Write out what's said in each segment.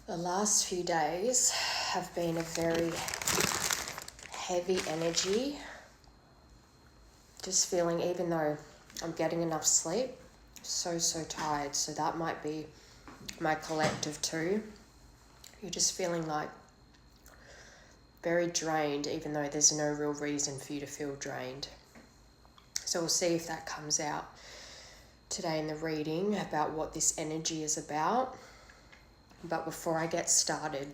The last few days have been a very heavy energy. Just feeling, even though I'm getting enough sleep, so tired. So that might be my collective too. You're just feeling like very drained, even though there's no real reason for you to feel drained. So we'll see if that comes out today in the reading about what this energy is about. But before I get started,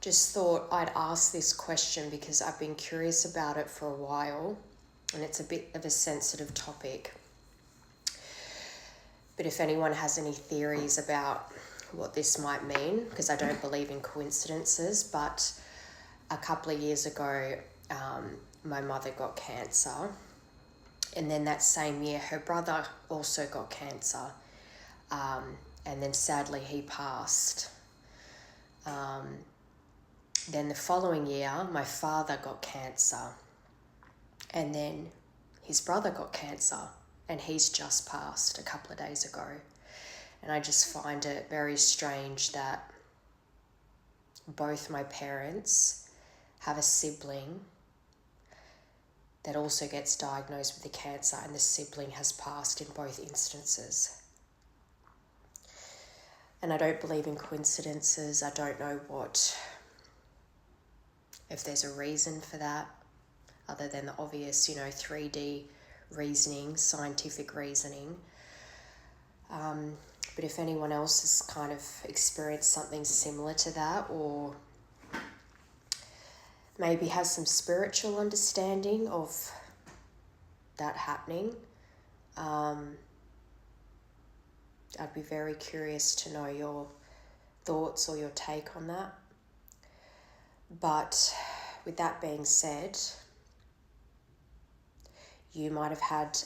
just thought I'd ask this question because I've been curious about it for a while, and it's a bit of a sensitive topic. But if anyone has any theories about what this might mean, because I don't believe in coincidences, but a couple of years ago, my mother got cancer. And then that same year, her brother also got cancer. And then sadly, he passed. Then the following year, my father got cancer. And then his brother got cancer. And he's just passed a couple of days ago. And I just find it very strange that both my parents have a sibling that also gets diagnosed with the cancer, and the sibling has passed in both instances. And I don't believe in coincidences. I don't know if there's a reason for that, other than the obvious, 3D reasoning, scientific reasoning. But if anyone else has kind of experienced something similar to that, or maybe has some spiritual understanding of that happening, I'd be very curious to know your thoughts or your take on that. But with that being said, you might have had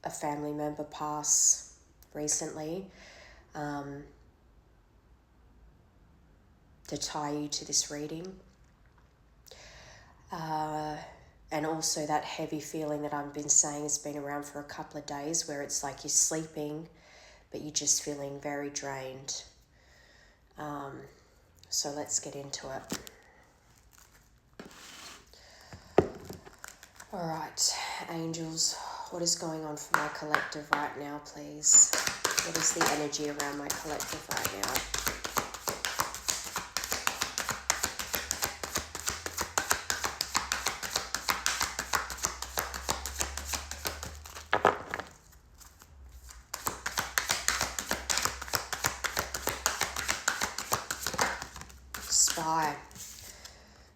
a family member pass recently to tie you to this reading. And also that heavy feeling that I've been saying has been around for a couple of days, where it's like you're sleeping, but you're just feeling very drained. So let's get into it. All right, angels, what is going on for my collective right now, please? What is the energy around my collective right now? Spy.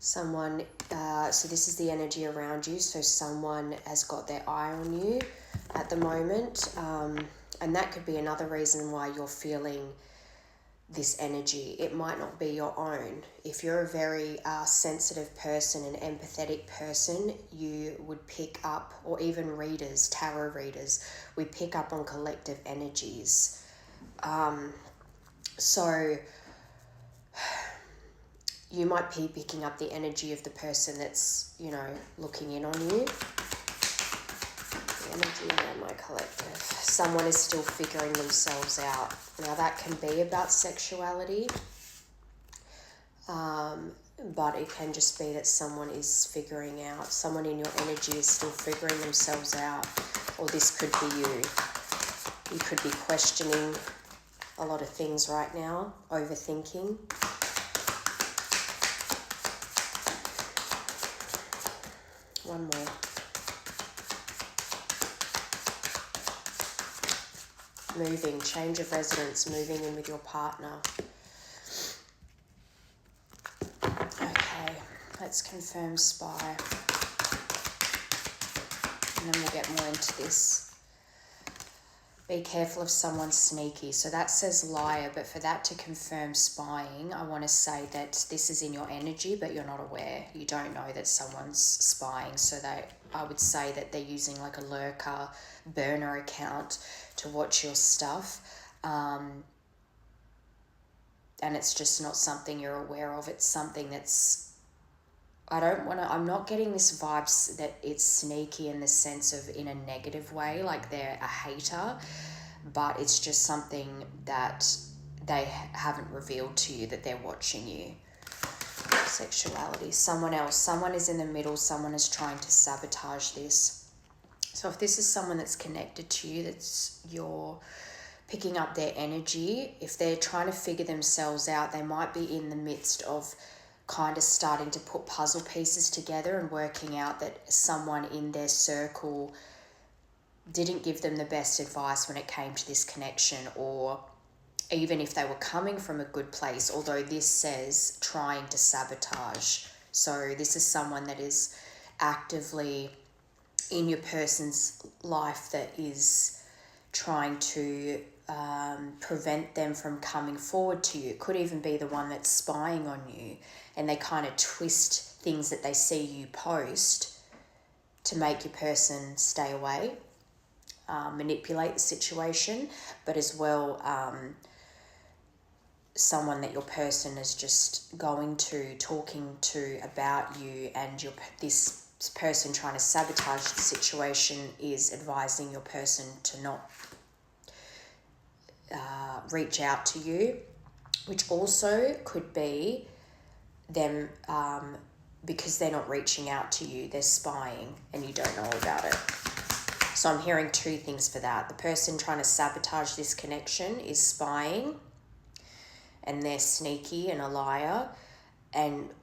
Someone, so this is the energy around you, so someone has got their eye on you at the moment, and that could be another reason why you're feeling this energy. It might not be your own. If you're a very sensitive person, an empathetic person, you would pick up, or even readers, tarot readers, we pick up on collective energies. So you might be picking up the energy of the person that's, looking in on you. The energy around my collective. Someone is still figuring themselves out. Now that can be about sexuality, but it can just be that someone is figuring out, someone in your energy is still figuring themselves out, or this could be you. You could be questioning a lot of things right now, overthinking. One more. Moving, change of residence, moving in with your partner. Okay, let's confirm spy. And then we'll get more into this. Be careful of someone sneaky. So that says liar, but for that to confirm spying, I want to say that this is in your energy, but you're not aware. You don't know that someone's spying. So I would say that they're using like a lurker, burner account to watch your stuff. And it's just not something you're aware of. It's something that's, I'm not getting this vibes that it's sneaky in the sense of in a negative way, like they're a hater, but it's just something that they haven't revealed to you that they're watching you. Sexuality. Someone else. Someone is in the middle. Someone is trying to sabotage this. So if this is someone that's connected to you, that's you're picking up their energy, if they're trying to figure themselves out, they might be in the midst of kind of starting to put puzzle pieces together and working out that someone in their circle didn't give them the best advice when it came to this connection, or even if they were coming from a good place, although this says trying to sabotage. So this is someone that is actively in your person's life that is trying to prevent them from coming forward to you. It could even be the one that's spying on you, and they kind of twist things that they see you post to make your person stay away, manipulate the situation, but as well someone that your person is just talking to about you, and this person trying to sabotage the situation is advising your person to not reach out to you, which also could be them because they're not reaching out to you, they're spying and you don't know about it. So I'm hearing two things for that. The person trying to sabotage this connection is spying and they're sneaky and a liar,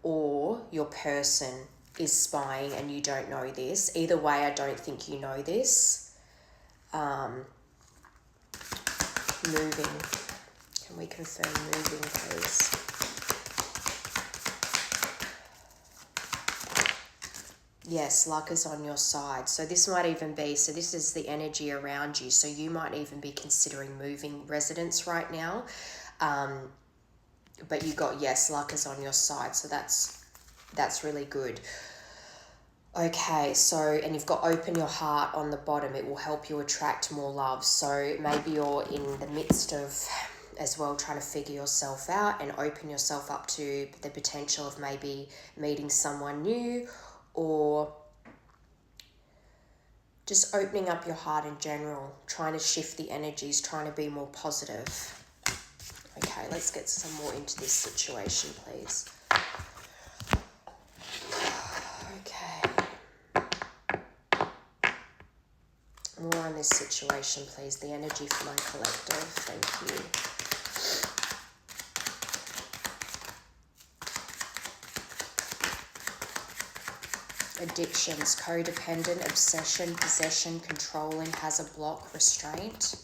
or your person is spying and you don't know this. Either way, I don't think you know this. Moving. Can we confirm moving, please? Yes, luck is on your side. So this might even be, so this is the energy around you. So you might even be considering moving residence right now. But you got, yes, luck is on your side. So that's really good. Okay, so, and you've got open your heart on the bottom. It will help you attract more love. So maybe you're in the midst of, as well, trying to figure yourself out and open yourself up to the potential of maybe meeting someone new, or just opening up your heart in general, trying to shift the energies, trying to be more positive. Okay, let's get some more into this situation, please. Okay. More on this situation, please. The energy for my collective. Thank you. Addictions, codependent, obsession, possession, controlling, has a block, restraint.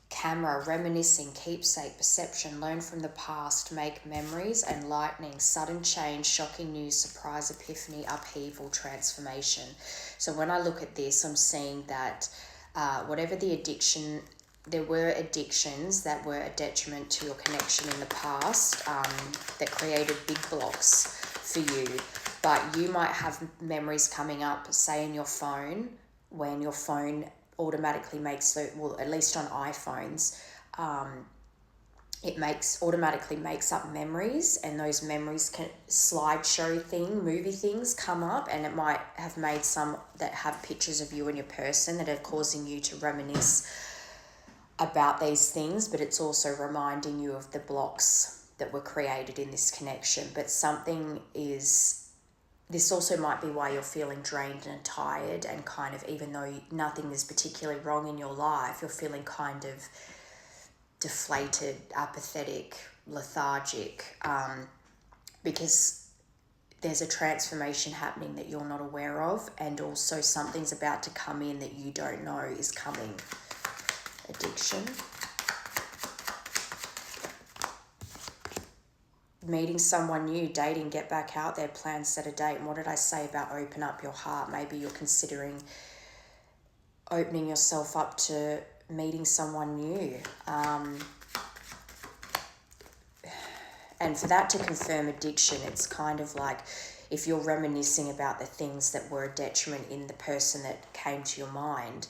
Camera, reminiscing, keepsake, perception, learn from the past, make memories, and lightning, sudden change, shocking news, surprise, epiphany, upheaval, transformation. So when I look at this, I'm seeing that whatever the addiction, there were addictions that were a detriment to your connection in the past that created big blocks for you. But you might have memories coming up, say in your phone, when your phone automatically makes, well, at least on iPhones, it automatically makes up memories, and those memories can movie things come up, and it might have made some that have pictures of you and your person that are causing you to reminisce about these things, but it's also reminding you of the blocks that were created in this connection. But this also might be why you're feeling drained and tired, and kind of, even though nothing is particularly wrong in your life, you're feeling kind of deflated, apathetic, lethargic, because there's a transformation happening that you're not aware of, and also something's about to come in that you don't know is coming. Addiction. Meeting someone new, dating, get back out there, plan, set a date. And what did I say about open up your heart? Maybe you're considering opening yourself up to meeting someone new. And for that to confirm addiction, it's kind of like if you're reminiscing about the things that were a detriment in the person that came to your mind,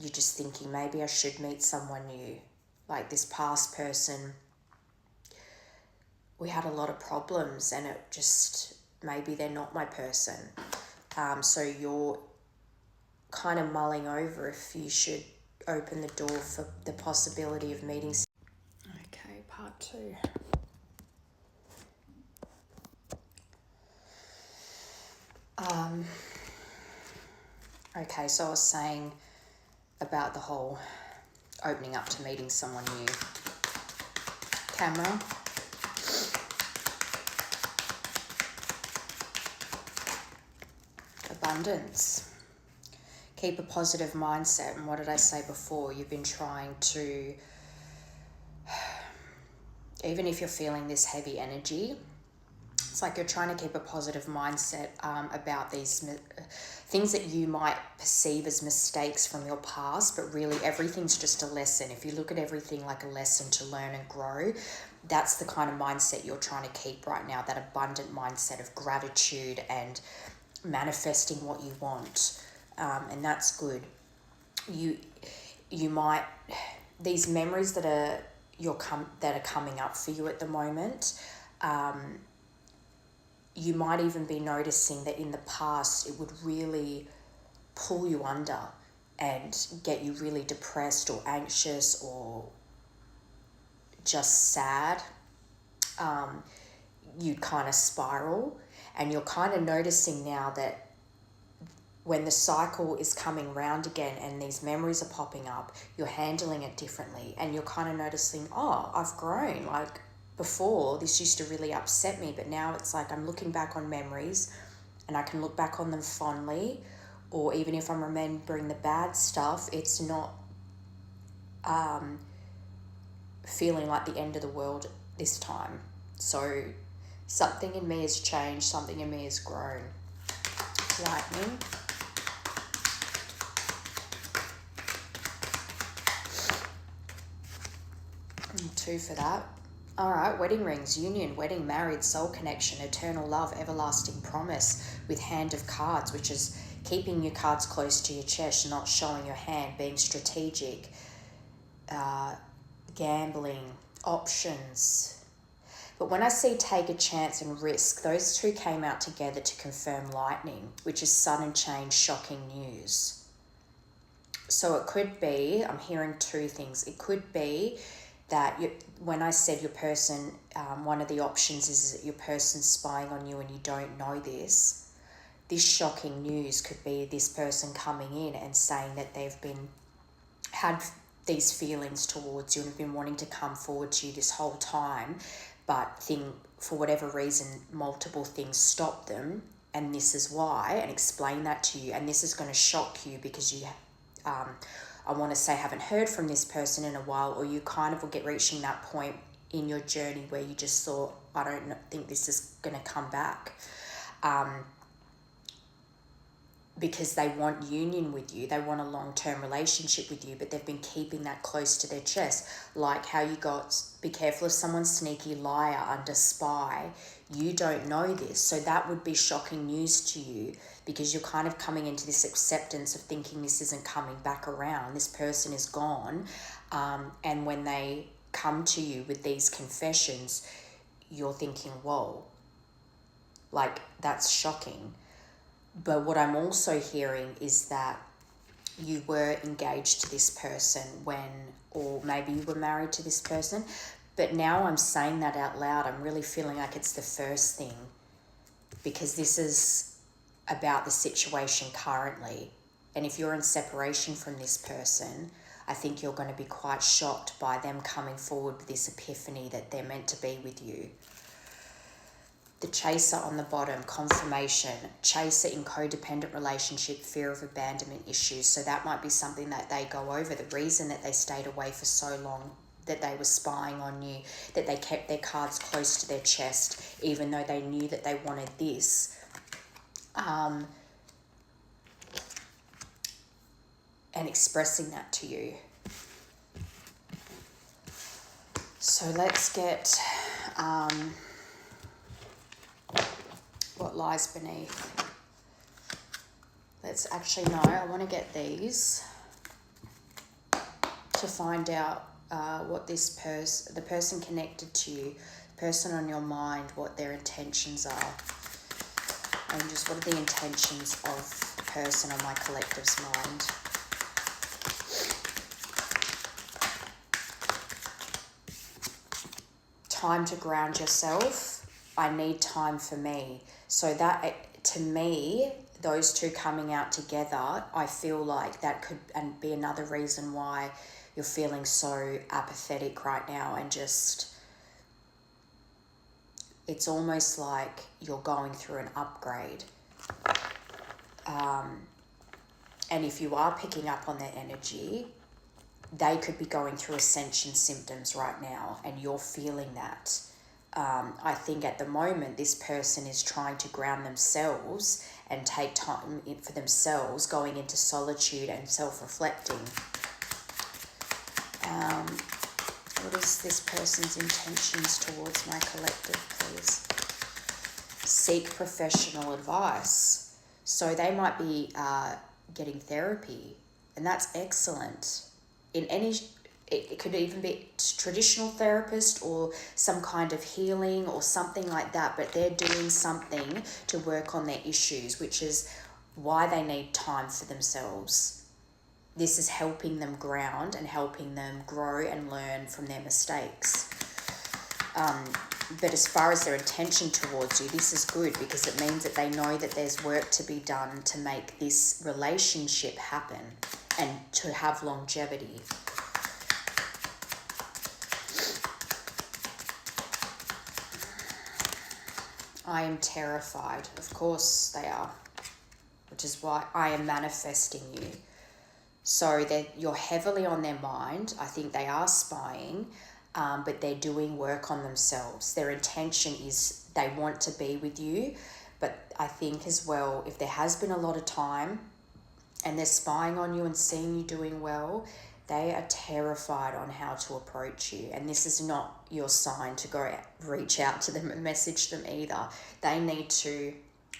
you're just thinking, maybe I should meet someone new. Like this past person, we had a lot of problems, and it just, maybe they're not my person. So you're kind of mulling over if you should open the door for the possibility of meeting. Okay, part 2. Okay, so I was saying about the whole opening up to meeting someone new. Camera. Abundance. Keep a positive mindset. And what did I say before? You've been trying to, even if you're feeling this heavy energy, it's like you're trying to keep a positive mindset about these things that you might perceive as mistakes from your past, but really everything's just a lesson. If you look at everything like a lesson to learn and grow, that's the kind of mindset you're trying to keep right now, that abundant mindset of gratitude and manifesting what you want. And that's good. You might, these memories that are coming up for you at the moment, you might even be noticing that in the past it would really pull you under and get you really depressed or anxious or just sad. You'd kind of spiral, and you're kind of noticing now that when the cycle is coming round again and these memories are popping up, you're handling it differently, and you're kind of noticing, oh, I've grown. Like, before, this used to really upset me, but now it's like I'm looking back on memories and I can look back on them fondly, or even if I'm remembering the bad stuff, it's not feeling like the end of the world this time. So something in me has changed, something in me has grown. Lightning. And 2 for that. All right, wedding rings, union, wedding, married, soul connection, eternal love, everlasting promise, with hand of cards, which is keeping your cards close to your chest, not showing your hand, being strategic, gambling, options. But when I see take a chance and risk, those 2 came out together to confirm lightning, which is sudden change, shocking news. So it could be, I'm hearing 2 things. It could be that when I said your person, one of the options is that your person's spying on you and you don't know this. This shocking news could be this person coming in and saying that they've had these feelings towards you and have been wanting to come forward to you this whole time, but for whatever reason, multiple things stop them, and this is why, and explain that to you. And this is going to shock you because you I want to say haven't heard from this person in a while, or you kind of will get reaching that point in your journey where you just thought, I don't think this is going to come back. Because they want union with you, they want a long-term relationship with you, but they've been keeping that close to their chest. Like how you got, be careful if someone's sneaky, liar, under spy. You don't know this, so that would be shocking news to you, because you're kind of coming into this acceptance of thinking this isn't coming back around, this person is gone, and when they come to you with these confessions, you're thinking, whoa, like that's shocking. But what I'm also hearing is that you were engaged to this person or maybe you were married to this person, but now I'm saying that out loud, I'm really feeling like it's the first thing, because this is about the situation currently. And if you're in separation from this person, I think you're going to be quite shocked by them coming forward with this epiphany that they're meant to be with you. The chaser on the bottom, confirmation, chaser in codependent relationship, fear of abandonment issues. So that might be something that they go over. The reason that they stayed away for so long, that they were spying on you, that they kept their cards close to their chest, even though they knew that they wanted this. And expressing that to you. So let's get what lies beneath. Let's actually know. I want to get these to find out what this the person connected to you, the person on your mind, what their intentions are, and just what are the intentions of the person on my collective's mind. time to ground yourself. I need time for me. So that, to me, those two coming out together, I feel like that could and be another reason why you're feeling so apathetic right now, and just, it's almost like you're going through an upgrade. And if you are picking up on their energy, they could be going through ascension symptoms right now, and you're feeling that. I think at the moment, this person is trying to ground themselves and take time for themselves, going into solitude and self-reflecting. What is this person's intentions towards my collective, please? Seek professional advice. So they might be getting therapy, and that's excellent. It could even be traditional therapist or some kind of healing or something like that, but they're doing something to work on their issues, which is why they need time for themselves. This is helping them ground and helping them grow and learn from their mistakes. But as far as their intention towards you, this is good, because it means that they know that there's work to be done to make this relationship happen and to have longevity. I am terrified. Of course they are, which is why I am manifesting you. So you're heavily on their mind. I think they are spying, but they're doing work on themselves. Their intention is they want to be with you, but I think as well, if there has been a lot of time and they're spying on you and seeing you doing well, they are terrified on how to approach you. And this is not your sign to go reach out to them and message them either. They need to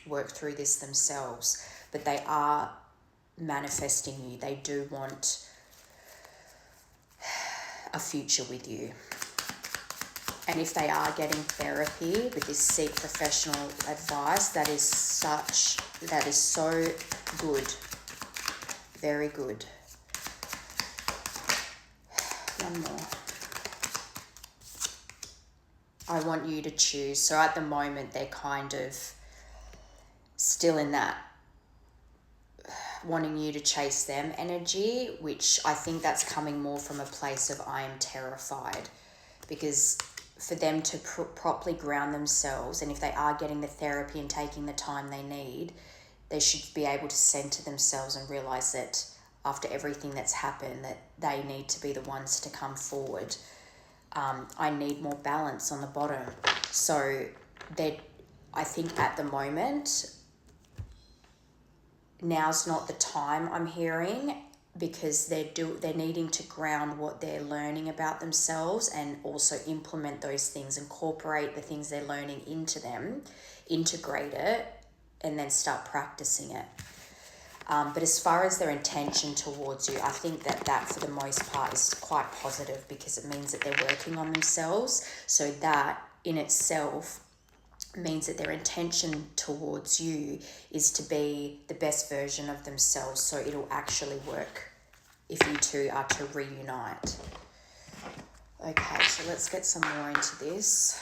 work through this themselves, but they are manifesting you. They do want a future with you. And if they are getting therapy with this seek professional advice, that is so good. Very good. One more. I want you to choose. So at the moment, they're kind of still in that wanting you to chase them energy, which I think that's coming more from a place of I am terrified, because for them to properly ground themselves, and if they are getting the therapy and taking the time they need, they should be able to center themselves and realize that after everything that's happened, that they need to be the ones to come forward. I need more balance on the bottom. So I think at the moment, now's not the time, I'm hearing, because they're needing to ground what they're learning about themselves and also implement those things, incorporate the things they're learning into them, integrate it, and then start practicing it. But as far as their intention towards you, I think that for the most part is quite positive, because it means that they're working on themselves. So that in itself means that their intention towards you is to be the best version of themselves. So it'll actually work if you two are to reunite. Okay, so let's get some more into this.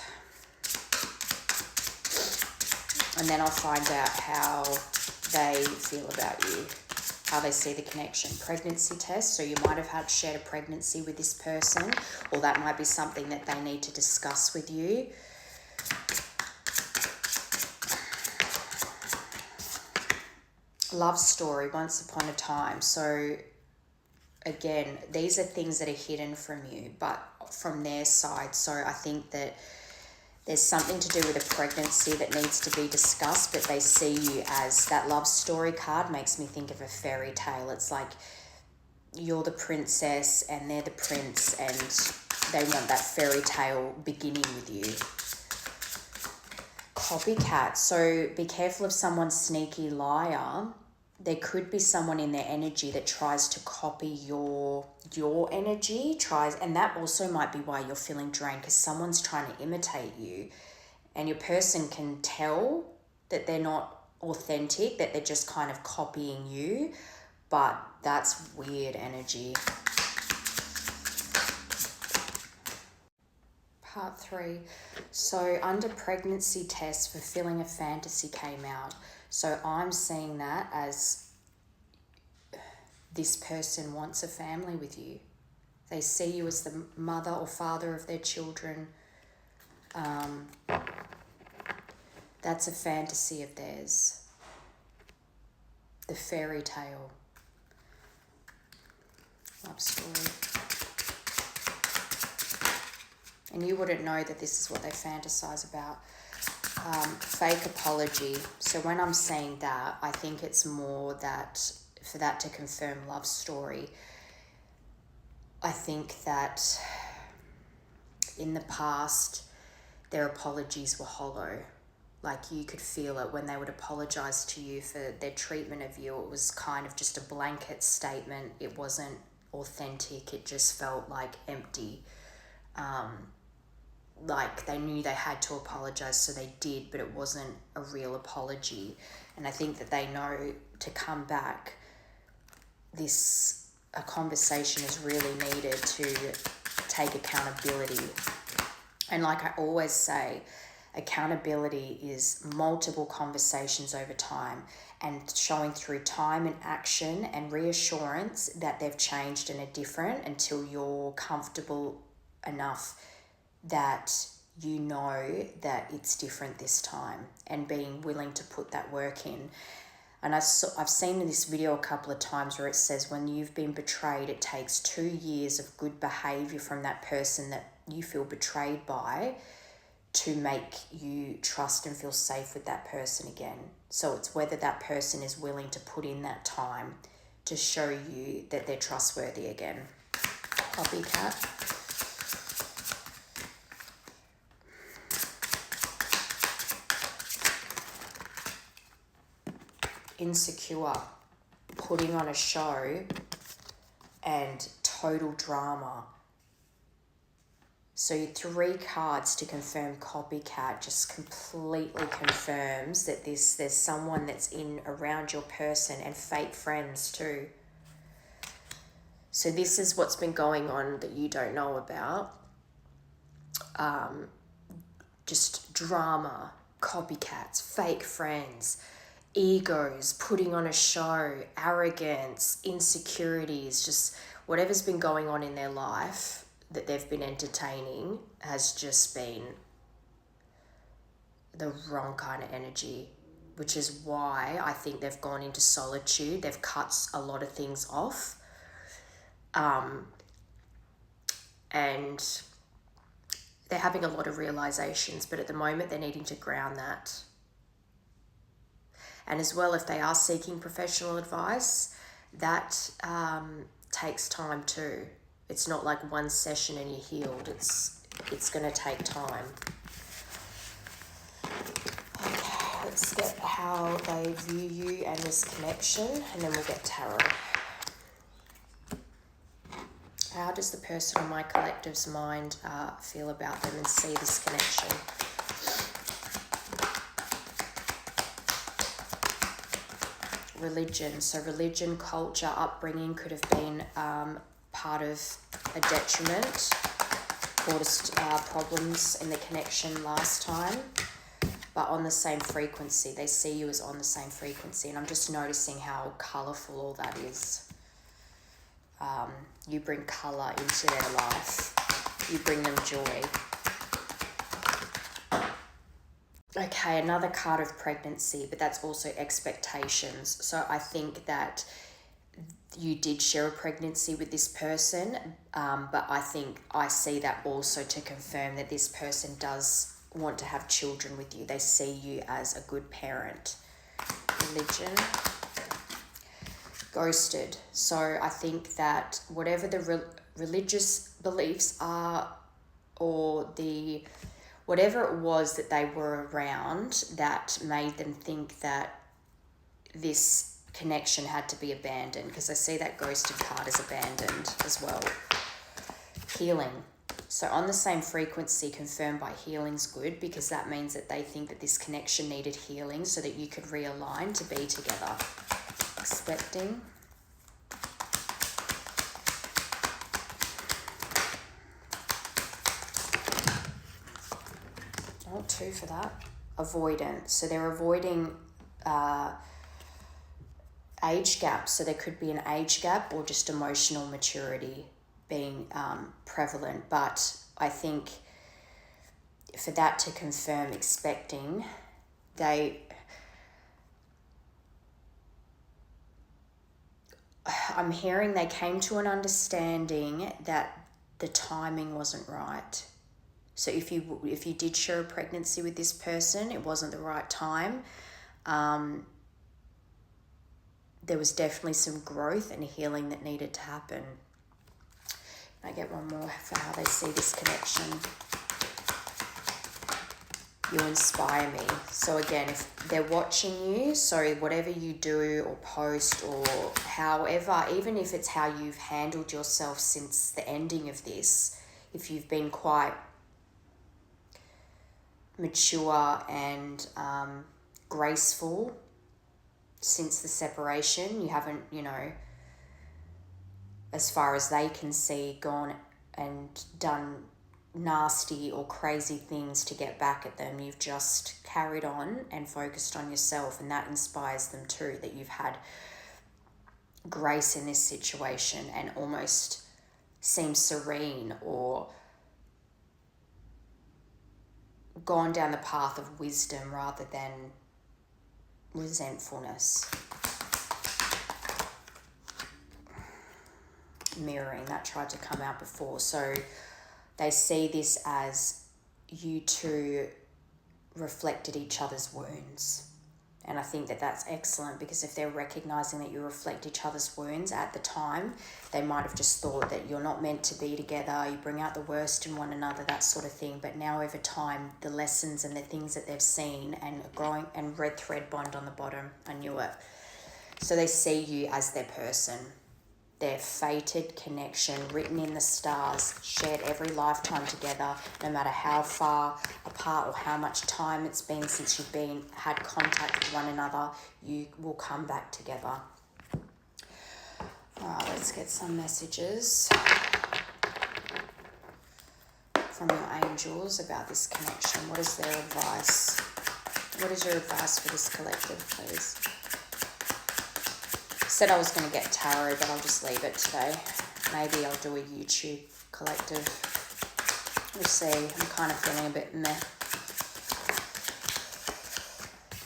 And then I'll find out how they feel about you, how they see the connection. Pregnancy test. So you might have shared a pregnancy with this person, or that might be something that they need to discuss with you. Love story, once upon a time. So again, these are things that are hidden from you, but from their side. So I think that there's something to do with a pregnancy that needs to be discussed, but they see you as, that love story card makes me think of a fairy tale. It's like you're the princess and they're the prince, and they want that fairy tale beginning with you. Copycat. So be careful of someone's sneaky liar. There could be someone in their energy that tries to copy your energy, and that also might be why you're feeling drained, because someone's trying to imitate you, and your person can tell that they're not authentic, that they're just kind of copying you, but that's weird energy. Part 3. So under pregnancy test, fulfilling a fantasy came out. So I'm seeing that as this person wants a family with you. They see you as the mother or father of their children. That's a fantasy of theirs. The fairy tale. Love story. And you wouldn't know that this is what they fantasize about. Fake apology. So when I'm saying that, I think it's more that for that to confirm love story. I think that in the past, their apologies were hollow. Like you could feel it when they would apologize to you for their treatment of you. It was kind of just a blanket statement. It wasn't authentic. It just felt like empty. Like they knew they had to apologize, so they did, but it wasn't a real apology. And I think that they know to come back, a conversation is really needed to take accountability. And like I always say, accountability is multiple conversations over time and showing through time and action and reassurance that they've changed and are different until you're comfortable enough that you know that it's different this time, and being willing to put that work in. And I've seen in this video a couple of times where it says when you've been betrayed, it takes 2 years of good behavior from that person that you feel betrayed by to make you trust and feel safe with that person again. So it's whether that person is willing to put in that time to show you that they're trustworthy again. Copycat. Insecure, putting on a show, and total drama. So 3 cards to confirm copycat just completely confirms that there's someone that's in around your person, and fake friends too. So this is what's been going on that you don't know about. Just drama, copycats, fake friends, egos, putting on a show, arrogance, insecurities, just whatever's been going on in their life that they've been entertaining has just been the wrong kind of energy, which is why I think they've gone into solitude. They've cut a lot of things off. And they're having a lot of realizations, but at the moment they're needing to ground that. And as well, if they are seeking professional advice, that takes time too. It's not like one session and you're healed. It's going to take time. Okay, let's get how they view you and this connection, and then we'll get tarot. How does the person on my collective's mind feel about them and see this connection? Religion. So religion, culture, upbringing could have been part of a detriment, caused problems in the connection last time, but on the same frequency. They see you as on the same frequency, and I'm just noticing how colourful all that is. You bring colour into their life. You bring them joy. Okay, another card of pregnancy, but that's also expectations. So I think that you did share a pregnancy with this person, but I see that also to confirm that this person does want to have children with you. They see you as a good parent. Religion. Ghosted. So I think that whatever the religious beliefs are, or whatever it was that they were around that made them think that this connection had to be abandoned, because I see that ghosted card as abandoned as well. Healing. So on the same frequency, confirmed by healing's good, because that means that they think that this connection needed healing so that you could realign to be together. Expecting. Well, 2 for that. Avoidant. So they're avoiding age gaps. So there could be an age gap or just emotional maturity being prevalent. But I think for that to confirm expecting, I'm hearing they came to an understanding that the timing wasn't right. So if you did share a pregnancy with this person, it wasn't the right time. There was definitely some growth and healing that needed to happen. I get one more for how they see this connection. You inspire me. So again, if they're watching you, so whatever you do or post or however, even if it's how you've handled yourself since the ending of this, if you've been quite mature and graceful since the separation, you haven't, as far as they can see, gone and done nasty or crazy things to get back at them. You've just carried on and focused on yourself, and that inspires them too, that you've had grace in this situation and almost seem serene or gone down the path of wisdom rather than resentfulness. Mirroring, that tried to come out before. So they see this as you two reflected each other's wounds. And I think that that's excellent, because if they're recognizing that you reflect each other's wounds at the time, they might have just thought that you're not meant to be together, you bring out the worst in one another, that sort of thing. But now over time, the lessons and the things that they've seen and growing, and red thread bond on the bottom, I knew it. So they see you as their person. Their fated connection, written in the stars, shared every lifetime together, no matter how far apart or how much time it's been since you've had contact with one another, you will come back together. All right, let's get some messages from your angels about this connection. What is their advice? What is your advice for this collective, please? Said I was going to get tarot, but I'll just leave it today. Maybe I'll do a YouTube collective. We'll see. I'm kind of feeling a bit meh.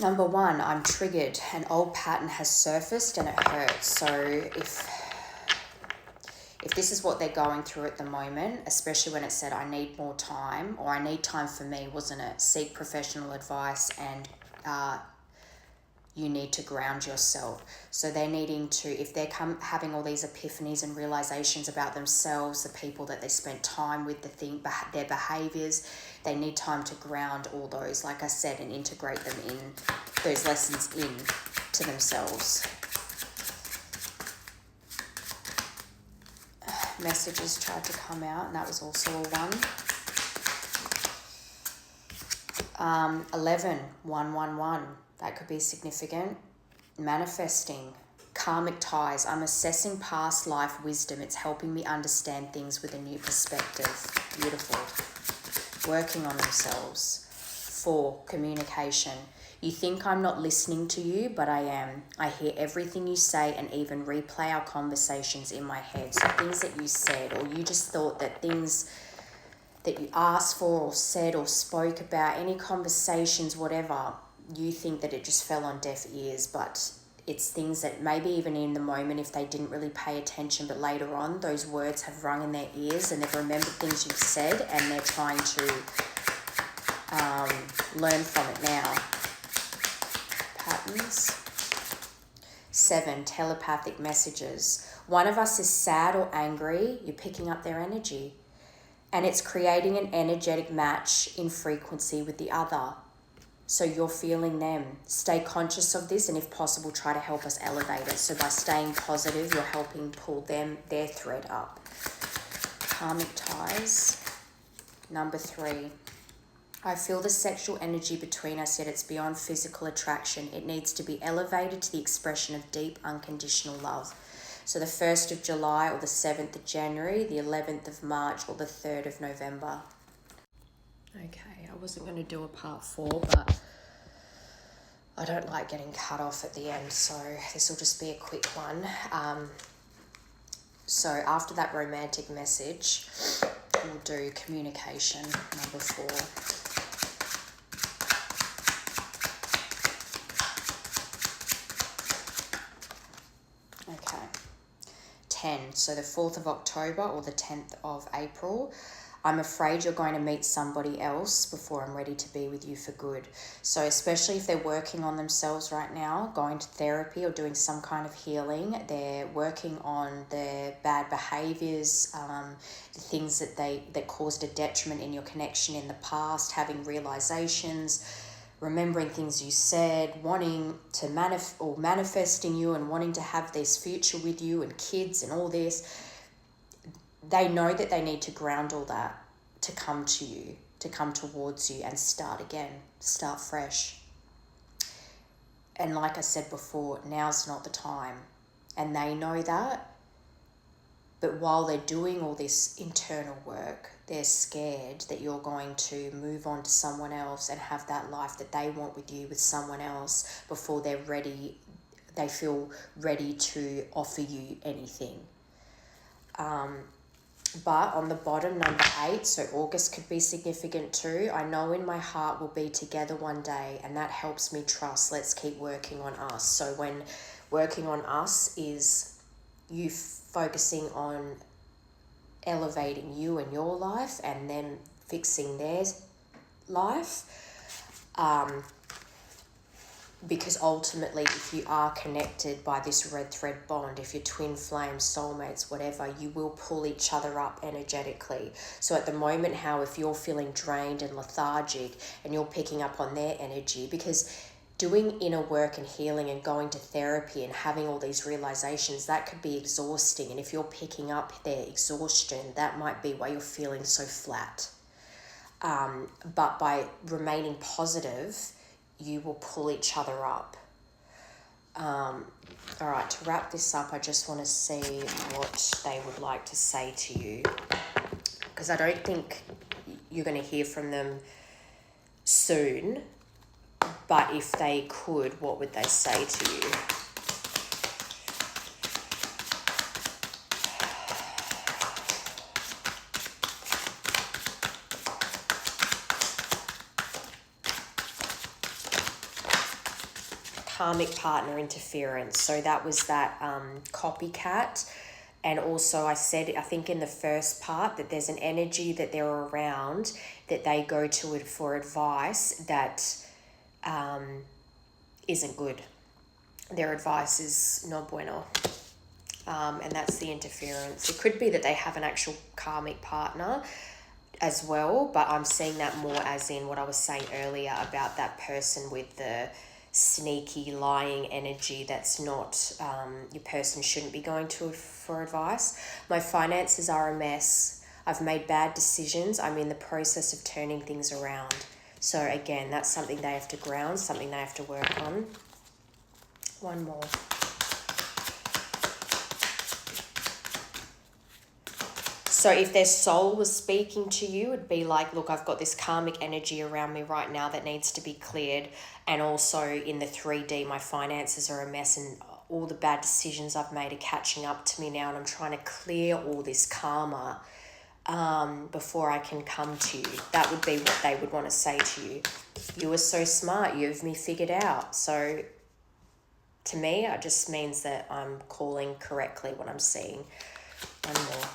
Number 1, I'm triggered. An old pattern has surfaced and it hurts. So if this is what they're going through at the moment, especially when it said I need more time, or I need time for me, wasn't it? Seek professional advice and you need to ground yourself. So they're needing to, if they're having all these epiphanies and realizations about themselves, the people that they spent time with, their behaviors, they need time to ground all those, like I said, and integrate them in, those lessons in to themselves. Messages tried to come out, and that was also a 1. 11, 111. That could be significant. Manifesting. Karmic ties. I'm assessing past life wisdom. It's helping me understand things with a new perspective. Beautiful. Working on themselves. 4, communication. You think I'm not listening to you, but I am. I hear everything you say and even replay our conversations in my head. So things that you said, or you just thought that things that you asked for or said or spoke about, any conversations, whatever, you think that it just fell on deaf ears, but it's things that maybe even in the moment, if they didn't really pay attention, but later on, those words have rung in their ears and they've remembered things you've said, and they're trying to learn from it now. Patterns. 7, telepathic messages. One of us is sad or angry, you're picking up their energy, and it's creating an energetic match in frequency with the other. So you're feeling them. Stay conscious of this, and if possible, try to help us elevate it. So by staying positive, you're helping pull their thread up. Karmic ties. Number 3. I feel the sexual energy between us, yet it's beyond physical attraction. It needs to be elevated to the expression of deep, unconditional love. So the 1st of July or the 7th of January, the 11th of March or the 3rd of November. Okay, I wasn't going to do a part 4, but I don't like getting cut off at the end, so this will just be a quick one. So after that romantic message, we'll do communication, number 4. Okay. 10, so the 4th of October or the 10th of April. I'm afraid you're going to meet somebody else before I'm ready to be with you for good. So especially if they're working on themselves right now, going to therapy or doing some kind of healing, they're working on their bad behaviors, the things that caused a detriment in your connection in the past, having realizations, remembering things you said, wanting to manifesting you and wanting to have this future with you and kids and all this. They know that they need to ground all that to come to you, to come towards you and start again, start fresh. And like I said before, now's not the time. And they know that. But while they're doing all this internal work, they're scared that you're going to move on to someone else and have that life that they want with you with someone else before they're ready, they feel ready to offer you anything. But on the bottom, number 8, so August could be significant too. I know in my heart we'll be together one day, and that helps me trust. Let's keep working on us. So when working on us is you focusing on elevating you and your life and then fixing their life. Because ultimately, if you are connected by this red thread bond, if you're twin flames, soulmates, whatever, you will pull each other up energetically. So at the moment, if you're feeling drained and lethargic and you're picking up on their energy, because doing inner work and healing and going to therapy and having all these realizations, that could be exhausting. And if you're picking up their exhaustion, that might be why you're feeling so flat. But by remaining positive, you will pull each other up. All right, to wrap this up, I just want to see what they would like to say to you, because I don't think you're going to hear from them soon, but if they could, what would they say to you? Karmic partner interference. So that was that copycat. And also I said, I think in the first part, that there's an energy that they're around, that they go to it for advice that isn't good. Their advice is no bueno. And that's the interference. It could be that they have an actual karmic partner as well, but I'm seeing that more as in what I was saying earlier about that person with the sneaky lying energy. That's not, your person shouldn't be going to it for advice. My finances are a mess. I've made bad decisions. I'm in the process of turning things around. So again, that's something they have to ground, something they have to work on. One more. So if their soul was speaking to you, it'd be like, look, I've got this karmic energy around me right now that needs to be cleared. And also in the 3D, my finances are a mess and all the bad decisions I've made are catching up to me now. And I'm trying to clear all this karma before I can come to you. That would be what they would want to say to you. You are so smart. You have me figured out. So to me, it just means that I'm calling correctly what I'm seeing. One more.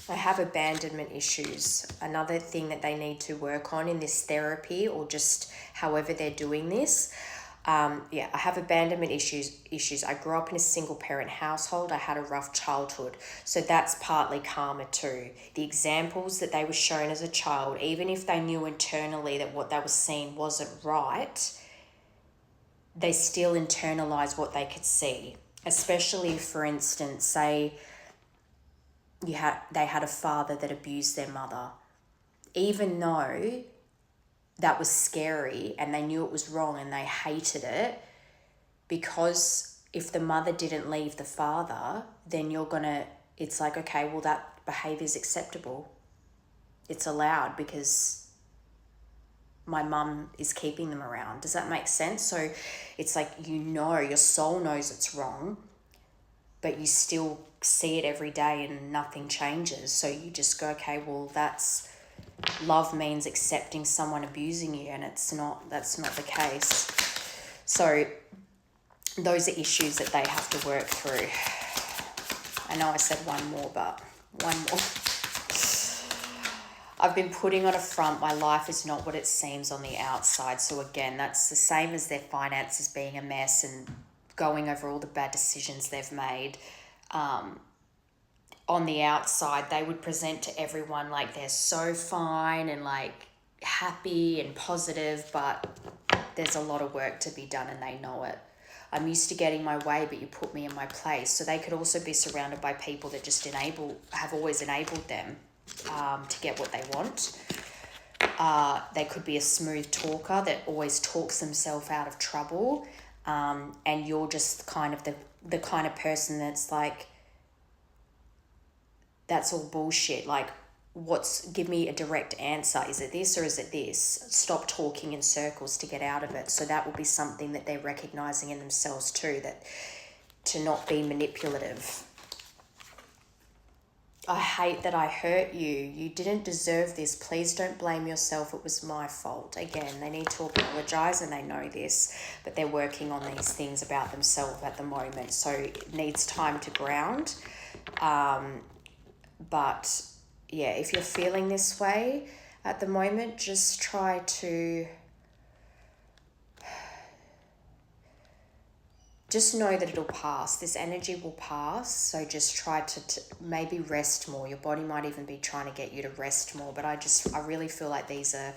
I have abandonment issues. Another thing that they need to work on in this therapy or just however they're doing this. I have abandonment issues. I grew up in a single parent household. I had a rough childhood. So that's partly karma too. The examples that they were shown as a child, even if they knew internally that what they were seeing wasn't right, they still internalize what they could see. Especially, for instance, say they had a father that abused their mother. Even though that was scary and they knew it was wrong and they hated it, because if the mother didn't leave the father, then it's like, okay, well, that behavior is acceptable. it's allowed because my mum is keeping them around. Does that make sense? So it's like, your soul knows it's wrong, but you still see it every day and nothing changes. So you just go, okay, well, love means accepting someone abusing you, and that's not the case. So those are issues that they have to work through. I know I said one more, but one more. I've been putting on a front, my life is not what it seems on the outside. So again, that's the same as their finances being a mess and going over all the bad decisions they've made. On the outside, they would present to everyone like they're so fine and like happy and positive, but there's a lot of work to be done and they know it. I'm used to getting my way, but you put me in my place. So they could also be surrounded by people that just have always enabled them to get what they want. They could be a smooth talker that always talks themselves out of trouble, and you're just kind of the kind of person that's like, that's all bullshit. Like, give me a direct answer. Is it this or is it this? Stop talking in circles to get out of it. So that will be something that they're recognizing in themselves too, that to not be manipulative. I hate that I hurt you. You didn't deserve this. Please don't blame yourself. It was my fault. Again, they need to apologize and they know this, but they're working on these things about themselves at the moment. So it needs time to ground. But yeah, if you're feeling this way at the moment, just try to just know that it'll pass. This energy will pass. So just try to maybe rest more. Your body might even be trying to get you to rest more. But I really feel like these are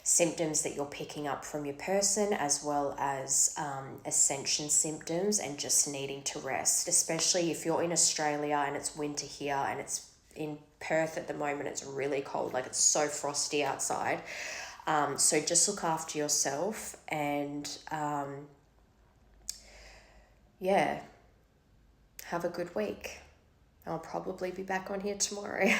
symptoms that you're picking up from your person, as well as ascension symptoms, and just needing to rest, especially if you're in Australia and it's winter here, and it's in Perth at the moment, it's really cold, like it's so frosty outside. So just look after yourself, and yeah, have a good week. I'll probably be back on here tomorrow.